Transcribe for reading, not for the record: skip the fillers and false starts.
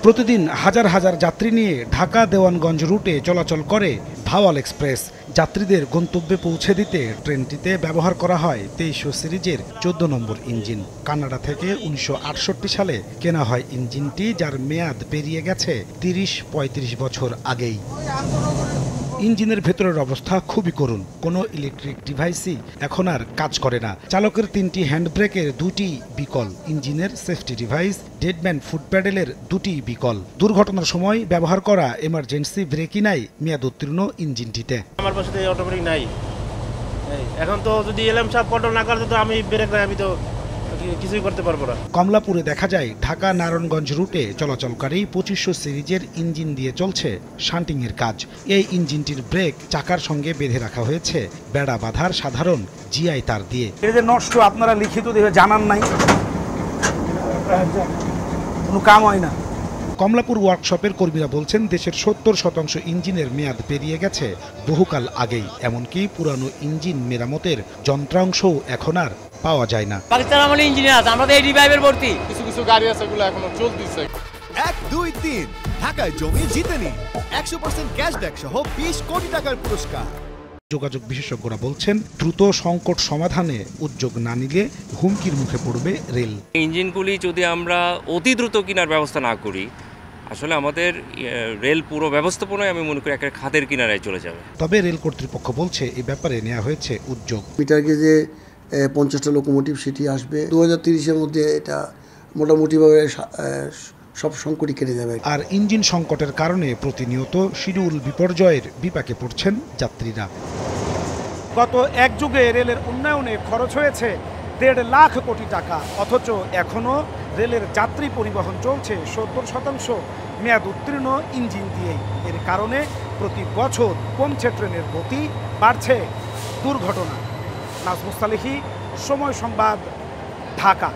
প্রতিদিন হাজার হাজার যাত্রী নিয়ে ঢাকা দেওয়ানগঞ্জ রুটে চলাচল করে ভাওয়াল এক্সপ্রেস। যাত্রীদের গন্তব্যে পৌঁছে দিতে ট্রেনটিতে ব্যবহার করা হয় 2300 সিরিজের 14 নম্বর ইঞ্জিন। কানাডা থেকে 1968 সালে কেনা হয় ইঞ্জিনটি, যার মেয়াদ পেরিয়ে গেছে 30-35 বছর আগেই। ইঞ্জিনের ভেতরের অবস্থা খুবই করুণ। কোনো ইলেকট্রিক ডিভাইসই এখন আর কাজ করে না। চালকের 3টি হ্যান্ড ব্রেকের 2টি বিকল, ইঞ্জিনের সেফটি ডিভাইস, ডেডম্যান ফুট প্যাডেলের 2টি বিকল। দুর্ঘটনার সময় ব্যবহার করা এমার্জেন্সি ব্রেকই নাই মেয়াদ উত্তীর্ণ ইঞ্জিনটিতে। আমার পাশে অটোমেটিক নাই। এখন তো যদি এলএম সাহেব কন্ট্রোল না করে তো আমি ব্রেক নাই, আমি তো কিছুই করতে পারবো না। কমলাপুরে দেখা যায় ঢাকা নারায়ণগঞ্জ রুটে চলাচলকারী 2500 সিরিজের ইঞ্জিন দিয়ে চলছে শান্টিং এর কাজ। এই ইঞ্জিনটির ব্রেক চাকার সঙ্গে বেঁধে রাখা হয়েছে বেড়া বাঁধার সাধারণ জিআই তার দিয়ে। এটা যে নষ্ট আপনারা লিখিত দিয়ে জানান নাই, কোনো কাম হয় না। কমলাপুর ওয়ার্কশপের কর্মীরা বলছেন দেশের 70% ইঞ্জিনের মেয়াদ পেরিয়ে গেছে বহুকাল আগেই। এমনকি পুরানো ইঞ্জিন মেরামতের যন্ত্রাংশও এখন আর পাওয়া যায় না। পাকিস্তান আমলে ইঞ্জিনিয়ার আছে, আমরা তো এই রিভাইভের ভর্তি। কিছু গাড়ি আছে, এগুলো এখনো চলতেছে। 1, 2, 3 ঢাকায় জমি জিতে নিন 100% ক্যাশব্যাক সহ 20 কোটি টাকার পুরস্কার। যোগাযোগ বিশেষজ্ঞরা বলছেন দ্রুত সংকট সমাধানে উদ্যোগ না নিলে হুমকির মুখে পড়বে রেল। ইঞ্জিনগুলি যদি আমরা অতি দ্রুত কেনার ব্যবস্থা না করি, আসলে আমাদের রেল পুরো ব্যবস্থাপনায় আমি মনে করি একটা খাদের কিনারায় চলে যাবে। তবে রেল কর্তৃপক্ষ বলছে এই ব্যাপারে নেওয়া হয়েছে উদ্যোগ। মিটার গেজে 50টা লোকোমোটিভ সিটি আসবে 2030-এর মধ্যে। এটা মোটামুটিভাবে সব সংকটই কেটে যাবে। আর ইঞ্জিন সংকটের কারণে প্রতিনিয়ত শিডিউল বিপর্যয়ের বিপাকে পড়ছেন যাত্রীরা। গত এক যুগে রেলের উন্নয়নে খরচ হয়েছে 1.5 লাখ কোটি টাকা, অথচ এখনও রেলের যাত্রী পরিবহন চলছে 70% মেয়াদ উত্তীর্ণ ইঞ্জিন দিয়েই। এর কারণে প্রতি বছর কমছে ট্রেনের গতি, বাড়ছে দুর্ঘটনা। নাজমুস সালেহী, সময় সংবাদ, ঢাকা।